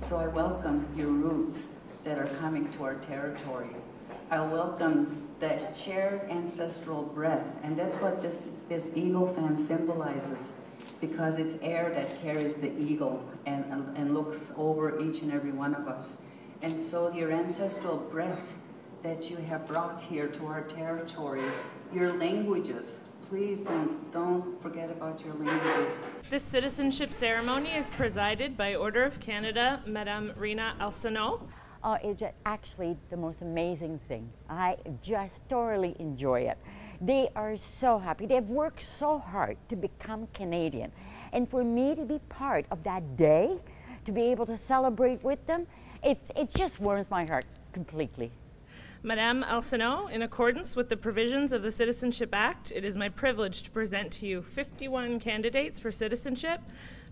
So I welcome your roots that are coming to our territory. I welcome that shared ancestral breath, and that's what this eagle fan symbolizes, because it's air that carries the eagle and looks over each and every one of us. And so your ancestral breath that you have brought here to our territory, your languages, please don't forget about your languages. This citizenship ceremony is presided by Order of Canada, Madame Rina Alsano. It's actually the most amazing thing. I just thoroughly enjoy it. They are so happy. They've worked so hard to become Canadian. And for me to be part of that day, to be able to celebrate with them, it just warms my heart completely. Madame Alsano, in accordance with the provisions of the Citizenship Act, it is my privilege to present to you 51 candidates for citizenship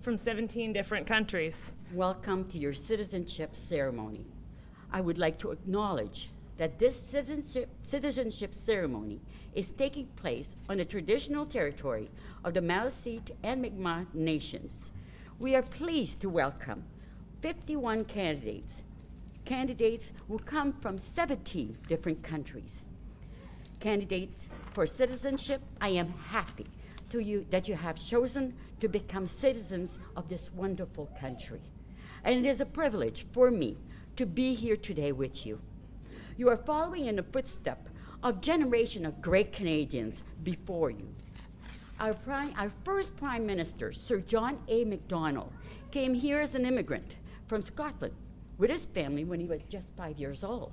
from 17 different countries. Welcome to your citizenship ceremony. I would like to acknowledge that this citizenship ceremony is taking place on the traditional territory of the Maliseet and Mi'kmaq nations. We are pleased to welcome 51 candidates who come from 17 different countries. Candidates for citizenship, I am happy that you have chosen to become citizens of this wonderful country. And it is a privilege for me to be here today with you. You are following in the footsteps of a generation of great Canadians before you. Our first Prime Minister, Sir John A. Macdonald, came here as an immigrant from Scotland with his family when he was just 5 years old.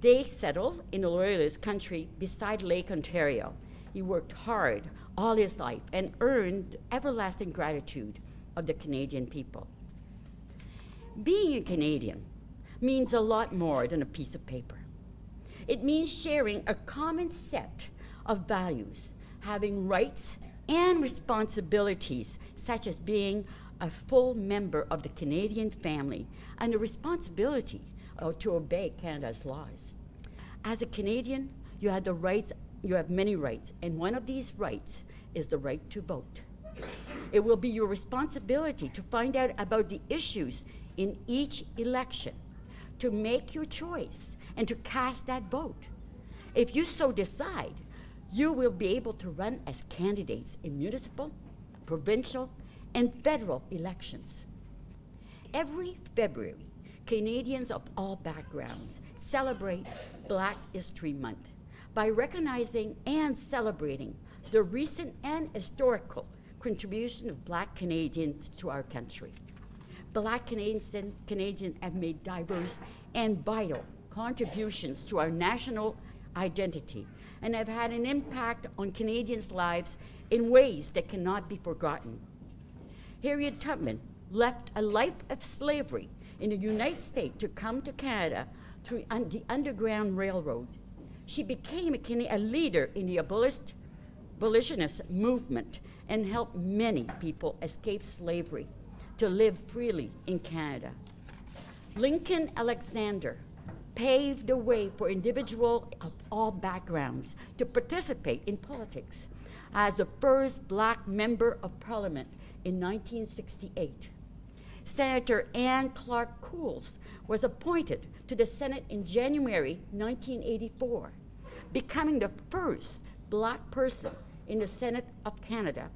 They settled in the Loyalist country beside Lake Ontario. He worked hard all his life and earned everlasting gratitude of the Canadian people. Being a Canadian means a lot more than a piece of paper. It means sharing a common set of values, having rights and responsibilities, such as being a full member of the Canadian family and the responsibility to obey Canada's laws. As a Canadian, you have many rights, and one of these rights is the right to vote. It will be your responsibility to find out about the issues in each election, to make your choice and to cast that vote. If you so decide, you will be able to run as candidates in municipal, provincial, and federal elections. Every February, Canadians of all backgrounds celebrate Black History Month by recognizing and celebrating the recent and historical contribution of Black Canadians to our country. Black Canadians have made diverse and vital contributions to our national identity and have had an impact on Canadians' lives in ways that cannot be forgotten. Harriet Tubman left a life of slavery in the United States to come to Canada through the Underground Railroad. She became a leader in the abolitionist movement and helped many people escape slavery to live freely in Canada. Lincoln Alexander paved the way for individuals of all backgrounds to participate in politics as the first Black member of Parliament in 1968. Senator Anne Clark Cools was appointed to the Senate in January 1984, becoming the first Black person in the Senate of Canada,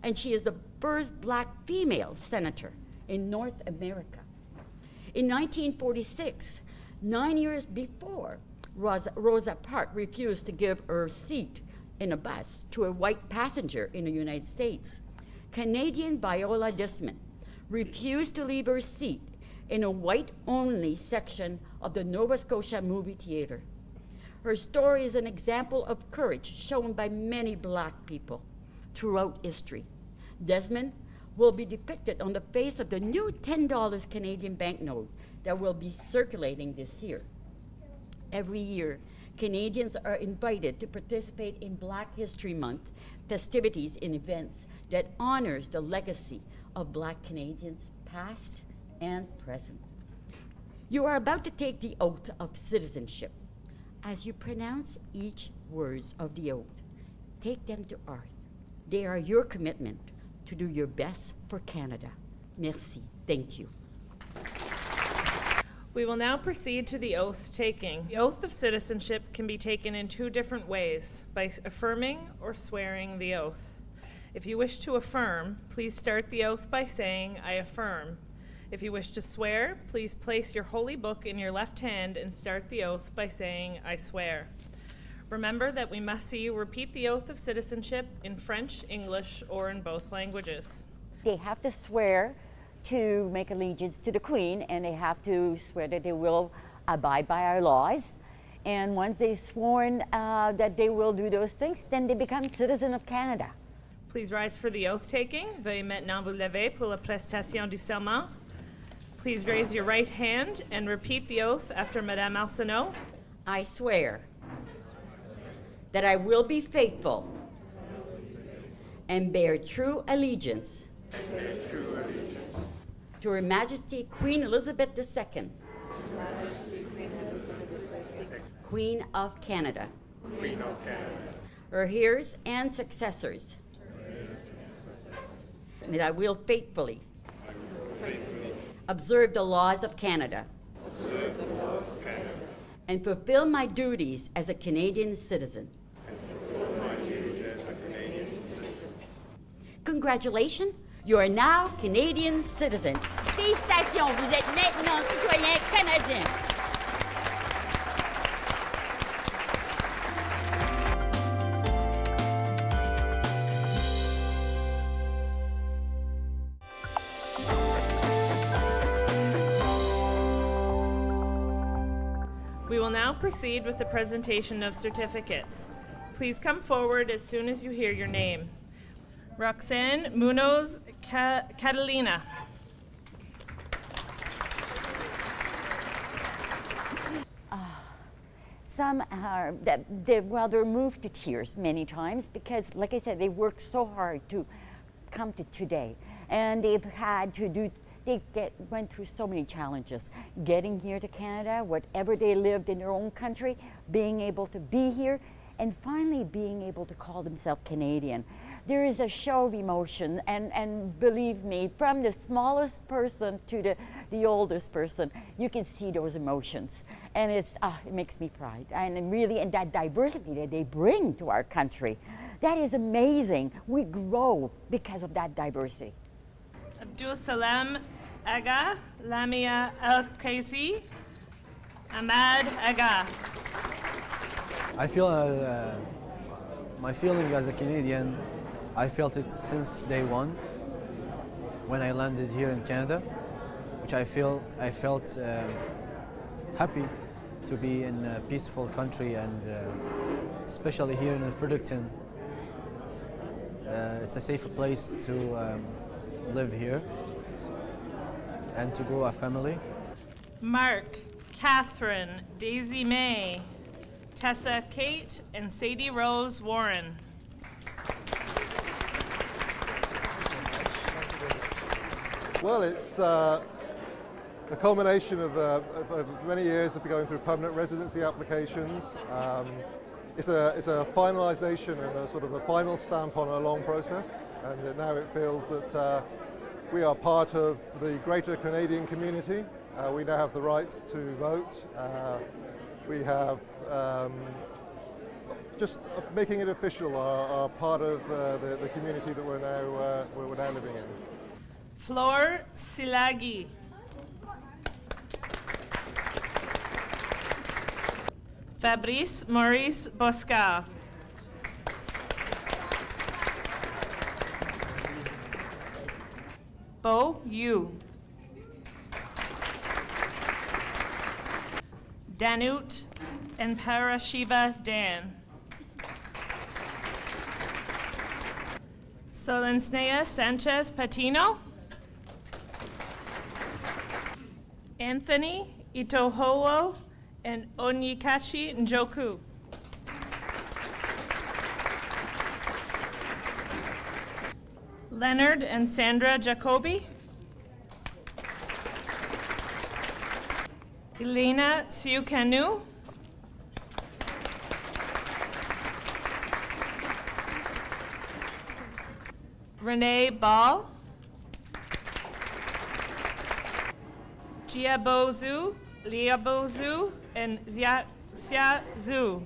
and she is the first Black female senator in North America. In 1946, 9 years before, Rosa Parks refused to give her seat in a bus to a white passenger in the United States. Canadian Viola Disman refused to leave her seat in a white-only section of the Nova Scotia movie theater. Her story is an example of courage shown by many Black people throughout history. Desmond will be depicted on the face of the new $10 Canadian banknote that will be circulating this year. Every year, Canadians are invited to participate in Black History Month festivities and events that honors the legacy of Black Canadians, past and present. You are about to take the oath of citizenship. As you pronounce each words of the oath, take them to heart. They are your commitment to do your best for Canada. Merci. Thank you. We will now proceed to the oath taking. The oath of citizenship can be taken in two different ways, by affirming or swearing the oath. If you wish to affirm, please start the oath by saying, "I affirm." If you wish to swear, please place your holy book in your left hand and start the oath by saying, "I swear." Remember that we must see you repeat the oath of citizenship in French, English, or in both languages. They have to swear to make allegiance to the Queen, and they have to swear that they will abide by our laws. And once they've sworn that they will do those things, then they become citizen of Canada. Please rise for the oath taking. Veuillez maintenant vous lever pour la prestation du serment. Please raise your right hand and repeat the oath after Madame Arsenault. I swear that I will be faithful and bear true allegiance to Her Majesty Queen Elizabeth II, Queen of Canada, her heirs and successors, and that I will faithfully observe the laws of Canada and fulfill my duties as a Canadian citizen. Congratulations, you are now Canadian citizen. Félicitations, vous êtes maintenant citoyen canadien. We will now proceed with the presentation of certificates. Please come forward as soon as you hear your name. Roxanne Munoz Catalina. Some are, they're moved to tears many times because, like I said, they worked so hard to come to today. And they've had to do, went through so many challenges. Getting here to Canada, whatever they lived in their own country, being able to be here, and finally being able to call themselves Canadian. There is a show of emotion, and believe me, from the smallest person to the oldest person, you can see those emotions. And it makes me proud. And really, and that diversity that they bring to our country, that is amazing. We grow because of that diversity. Abdul Salam Aga, Lamia Al Qaisi, Ahmad Aga. I feel my feeling as a Canadian, I felt it since day one when I landed here in Canada, which I felt happy to be in a peaceful country, and especially here in Fredericton. It's a safer place to live here and to grow a family. Mark, Catherine, Daisy May, Tessa Kate, and Sadie Rose Warren. Well, it's a culmination of many years of going through permanent residency applications. It's a finalisation and a sort of a final stamp on a long process, and now it feels that we are part of the greater Canadian community. We now have the rights to vote. We have just making it official, are part of the community that we're now living in. Flor Silagi. Fabrice Maurice Bosca. Bo Yu. Danut and Parashiva Dan. Solensnea Sanchez Patino. Anthony Itohowo and Onyekashi Njoku. Leonard and Sandra Jacobi. Elena Siukanu. Renee Ball. Jiabozu Liabozu, and Xia Zhu.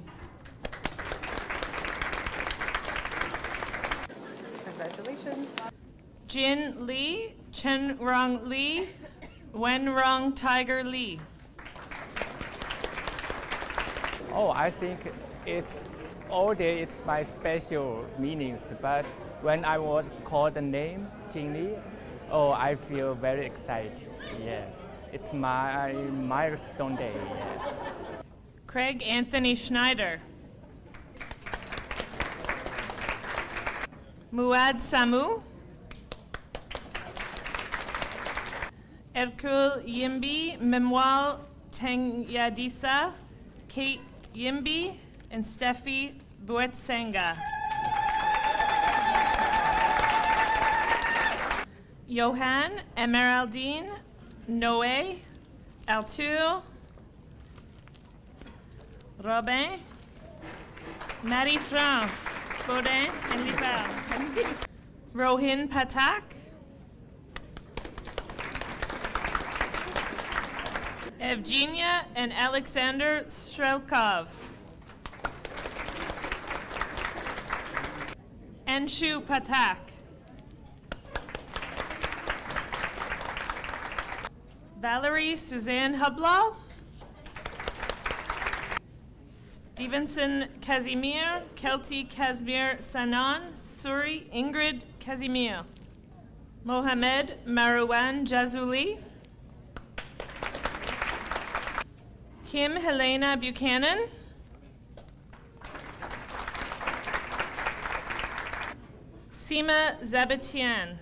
Congratulations. Jin Li, Chen Rong Li, Wen Rong Tiger Li. Oh, I think it's all day it's my special meanings, but when I was called the name Jin Li, oh, I feel very excited. Yes, it's my milestone day. Yes. Craig Anthony Schneider. Muad Samu. Erkul Yimbi, Memwal Tengyadisa, Kate Yimbi, and Steffi Buetsenga. Johan Emeraldine Noé Altur Robin Marie-France Baudin and Lipal. Rohin Patak. Evgenia and Alexander Strelkov. Anshu Patak. Valerie Suzanne Hublal. Stevenson Casimir, Kelty Casimir Sanan, Suri Ingrid Casimir. Mohamed Marouane Jazuli. Kim Helena Buchanan. Seema Zabatian.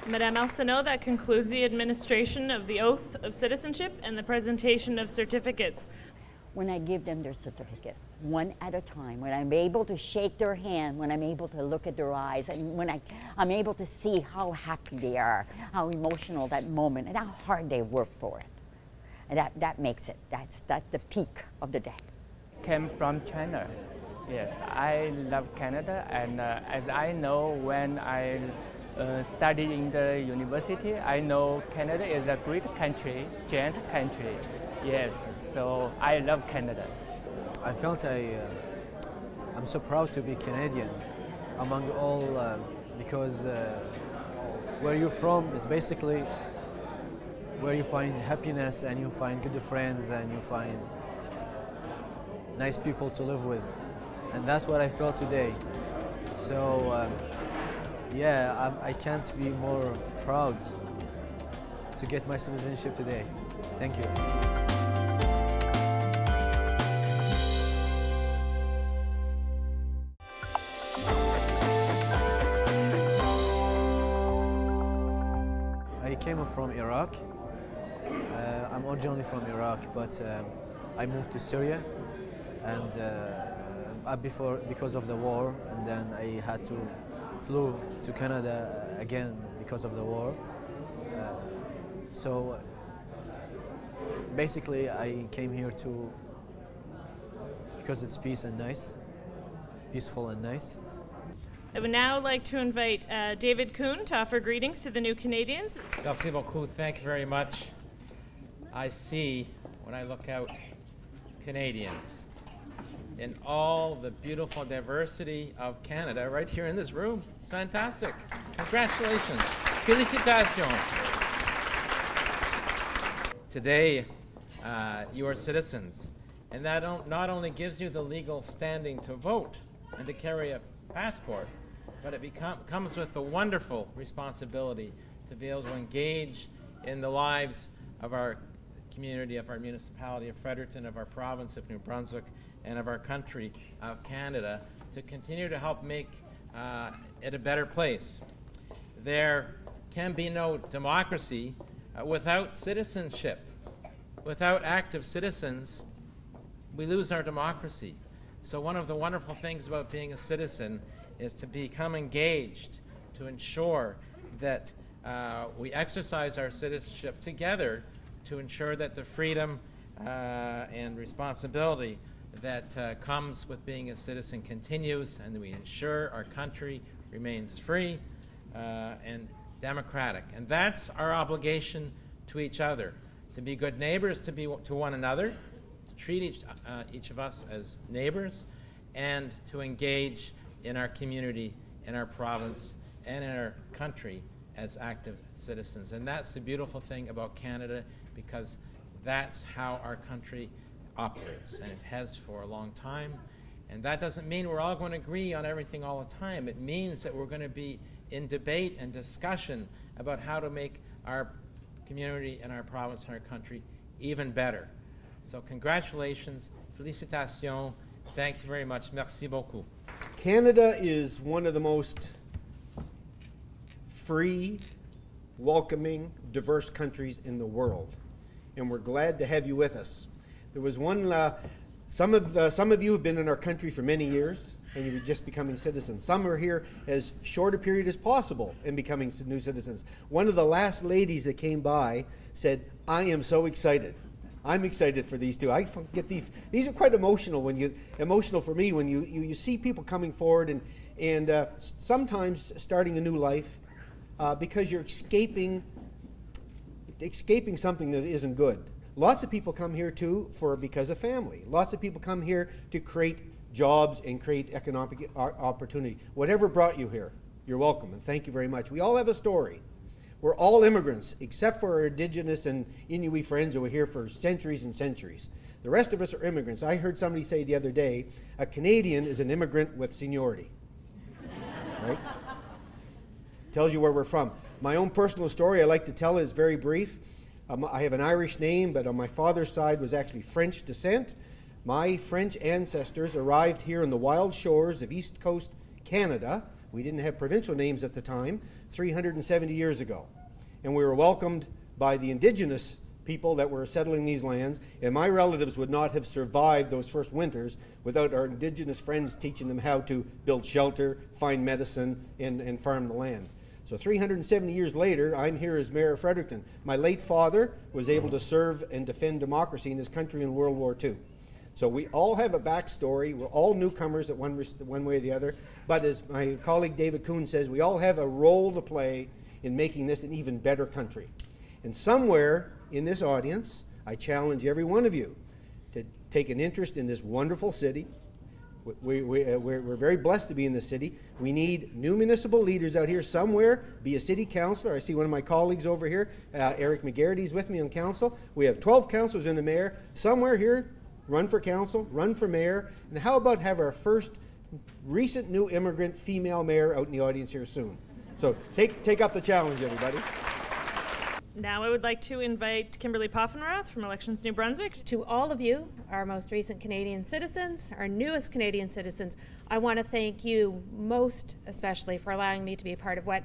Madame Alsano, that concludes the administration of the oath of citizenship and the presentation of certificates. When I give them their certificate, one at a time, when I'm able to shake their hand, when I'm able to look at their eyes, and when I'm able to see how happy they are, how emotional that moment, and how hard they work for it. And that makes it, that's the peak of the day. Came from China. Yes, I love Canada, and as I know when I studied in the university, I know Canada is a great country, giant country. Yes, so I love Canada. I felt I'm so proud to be Canadian among all because where you're from is basically where you find happiness and you find good friends and you find nice people to live with. And that's what I felt today. So yeah, I can't be more proud to get my citizenship today. Thank you. I came from Iraq. I'm originally from Iraq, but I moved to Syria, and because of the war, and then I had to flew to Canada again because of the war. So basically, I came here because it's peaceful and nice. I would now like to invite David Kuhn to offer greetings to the new Canadians. Merci beaucoup. Thank you very much. I see, when I look out, Canadians in all the beautiful diversity of Canada right here in this room. It's fantastic. Congratulations. Félicitations. Today, you are citizens, and that not only gives you the legal standing to vote and to carry a passport, but it comes with the wonderful responsibility to be able to engage in the lives of our community, of our municipality of Fredericton, of our province of New Brunswick, and of our country of Canada, to continue to help make it a better place. There can be no democracy without citizenship. Without active citizens, we lose our democracy. So one of the wonderful things about being a citizen is to become engaged, to ensure that we exercise our citizenship together to ensure that the freedom and responsibility that comes with being a citizen continues, and that we ensure our country remains free and democratic. And that's our obligation to each other, to be good neighbors to one another, to treat each of us as neighbors, and to engage in our community, in our province, and in our country as active citizens. And that's the beautiful thing about Canada, because that's how our country operates, and it has for a long time. And that doesn't mean we're all going to agree on everything all the time. It means that we're going to be in debate and discussion about how to make our community and our province and our country even better. So congratulations, félicitations, thank you very much, merci beaucoup. Canada is one of the most free, welcoming, diverse countries in the world, and we're glad to have you with us. There was one, some of you have been in our country for many years, and you're just becoming citizens. Some are here as short a period as possible in becoming new citizens. One of the last ladies that came by said, "I am so excited. I'm excited for these two." I get these are quite emotional for me when you see people coming forward and sometimes starting a new life because you're escaping something that isn't good. Lots of people come here too because of family. Lots of people come here to create jobs and create economic opportunity. Whatever brought you here, you're welcome, and thank you very much. We all have a story. We're all immigrants, except for our Indigenous and Inuit friends who were here for centuries and centuries. The rest of us are immigrants. I heard somebody say the other day, a Canadian is an immigrant with seniority. Right? Tells you where we're from. My own personal story I like to tell is very brief. I have an Irish name, but on my father's side was actually French descent. My French ancestors arrived here on the wild shores of East Coast Canada. We didn't have provincial names at the time, 370 years ago. And we were welcomed by the Indigenous people that were settling these lands, and my relatives would not have survived those first winters without our Indigenous friends teaching them how to build shelter, find medicine, and farm the land. So 370 years later, I'm here as Mayor of Fredericton. My late father was able to serve and defend democracy in his country in World War II. So we all have a backstory. We're all newcomers at one way or the other. But as my colleague David Kuhn says, we all have a role to play in making this an even better country. And somewhere in this audience, I challenge every one of you to take an interest in this wonderful city. We're very blessed to be in this city. We need new municipal leaders out here somewhere. Be a city councillor. I see one of my colleagues over here, Eric McGarity, is with me on council. We have 12 councillors and a mayor. Somewhere here, run for council, run for mayor. And how about have our first recent new immigrant female mayor out in the audience here soon? So take up the challenge, everybody. Now I would like to invite Kimberly Poffenrath from Elections New Brunswick. To all of you, our most recent Canadian citizens, our newest Canadian citizens, I want to thank you most especially for allowing me to be a part of what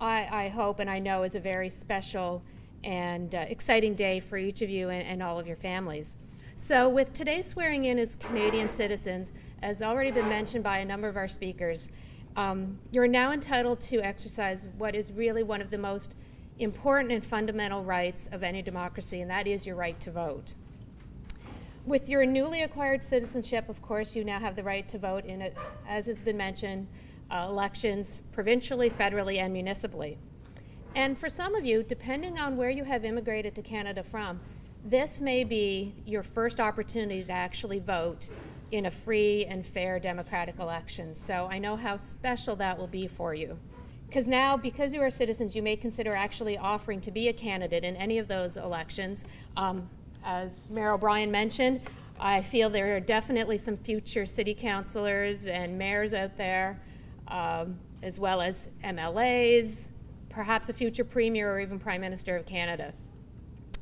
I hope and I know is a very special and exciting day for each of you and all of your families. So with today's swearing in as Canadian citizens, as already been mentioned by a number of our speakers, you're now entitled to exercise what is really one of the most important and fundamental rights of any democracy, and that is your right to vote. With your newly acquired citizenship, of course, you now have the right to vote in, as has been mentioned, elections provincially, federally, and municipally. And for some of you, depending on where you have immigrated to Canada from, this may be your first opportunity to actually vote in a free and fair democratic election. So I know how special that will be for you. Because now, because you are citizens, you may consider actually offering to be a candidate in any of those elections. As Mayor O'Brien mentioned, I feel there are definitely some future city councillors and mayors out there, as well as MLAs, perhaps a future premier or even Prime Minister of Canada.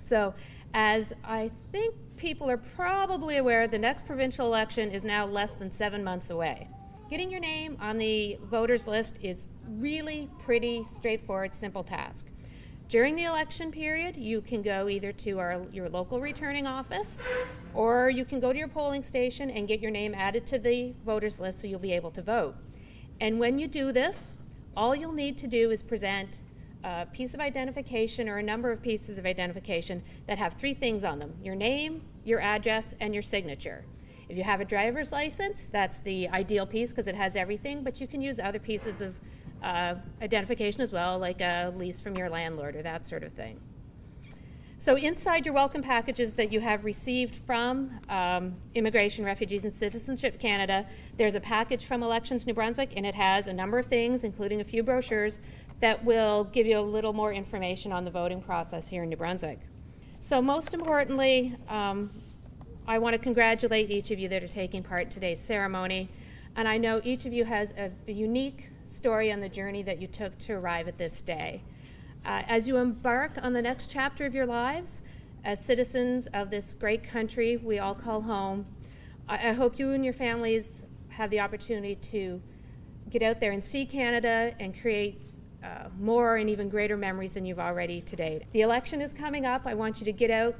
So, as I think people are probably aware, the next provincial election is now less than 7 months away. Getting your name on the voters list is really pretty straightforward, simple task. During the election period, you can go either to your local returning office, or you can go to your polling station and get your name added to the voters list so you'll be able to vote. And when you do this, all you'll need to do is present a piece of identification or a number of pieces of identification that have 3 things on them: your name, your address, and your signature. If you have a driver's license, that's the ideal piece because it has everything, but you can use other pieces of identification as well, like a lease from your landlord or that sort of thing. So inside your welcome packages that you have received from Immigration, Refugees and Citizenship Canada, there's a package from Elections New Brunswick, and it has a number of things, including a few brochures, that will give you a little more information on the voting process here in New Brunswick. So most importantly, I want to congratulate each of you that are taking part in today's ceremony, and I know each of you has a unique story on the journey that you took to arrive at this day. As you embark on the next chapter of your lives, as citizens of this great country we all call home, I hope you and your families have the opportunity to get out there and see Canada and create more and even greater memories than you've already to date. The election is coming up. I want you to get out,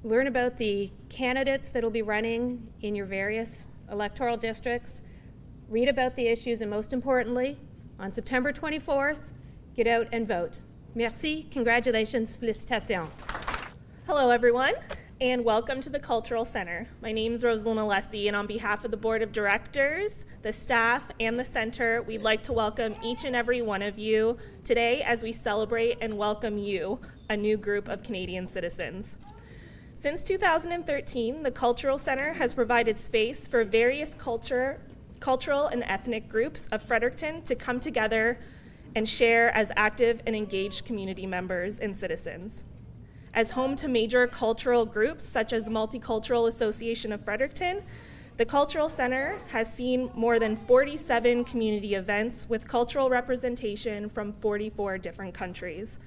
learn about the candidates that will be running in your various electoral districts, read about the issues, and most importantly, on September 24th, get out and vote. Merci, congratulations, félicitations. Hello, everyone, and welcome to the Cultural Center. My name is Rosalind Alessi, and on behalf of the Board of Directors, the staff, and the Center, we'd like to welcome each and every one of you today as we celebrate and welcome you, a new group of Canadian citizens. Since 2013, the Cultural Center has provided space for various cultural and ethnic groups of Fredericton to come together and share as active and engaged community members and citizens. As home to major cultural groups such as the Multicultural Association of Fredericton, the Cultural Center has seen more than 47 community events with cultural representation from 44 different countries.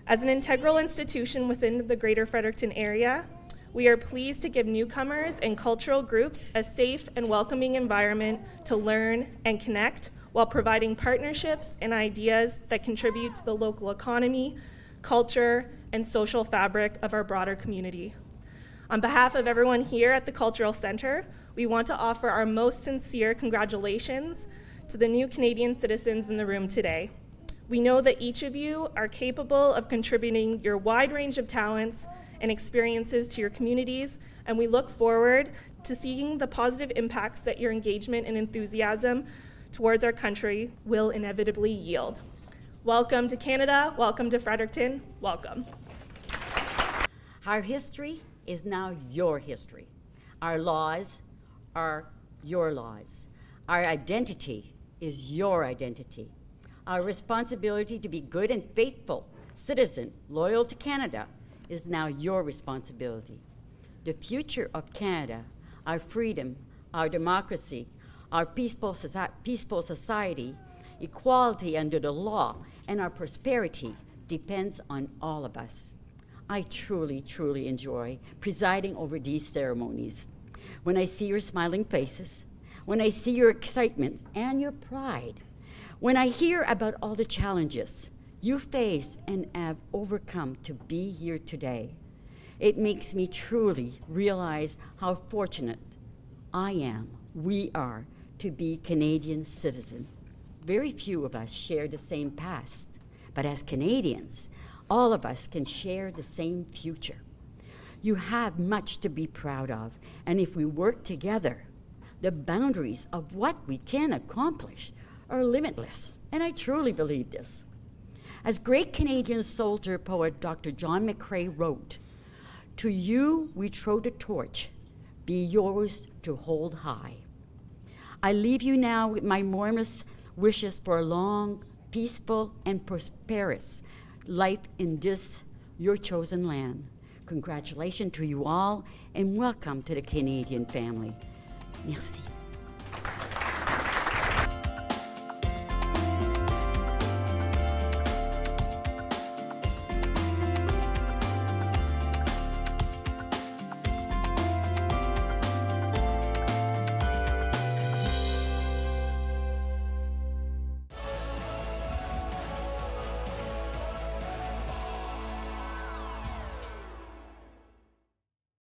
As an integral institution within the Greater Fredericton area, we are pleased to give newcomers and cultural groups a safe and welcoming environment to learn and connect while providing partnerships and ideas that contribute to the local economy, culture, and social fabric of our broader community. On behalf of everyone here at the Cultural Center, we want to offer our most sincere congratulations to the new Canadian citizens in the room today. We know that each of you are capable of contributing your wide range of talents and experiences to your communities, and we look forward to seeing the positive impacts that your engagement and enthusiasm towards our country will inevitably yield. Welcome to Canada, welcome to Fredericton, welcome. Our history is now your history. Our laws are your laws. Our identity is your identity. Our responsibility to be good and faithful citizen, loyal to Canada, is now your responsibility. The future of Canada, our freedom, our democracy, our peaceful society, equality under the law, and our prosperity depends on all of us. I truly, truly enjoy presiding over these ceremonies. When I see your smiling faces, when I see your excitement and your pride, when I hear about all the challenges you face and have overcome to be here today, it makes me truly realize how fortunate I am, we are, to be Canadian citizens. Very few of us share the same past, but as Canadians, all of us can share the same future. You have much to be proud of, and if we work together, the boundaries of what we can accomplish are limitless, and I truly believe this. As great Canadian soldier poet Dr. John McCrae wrote, "To you we throw the torch, be yours to hold high." I leave you now with my warmest wishes for a long, peaceful, and prosperous life in this, your chosen land. Congratulations to you all, and welcome to the Canadian family. Merci.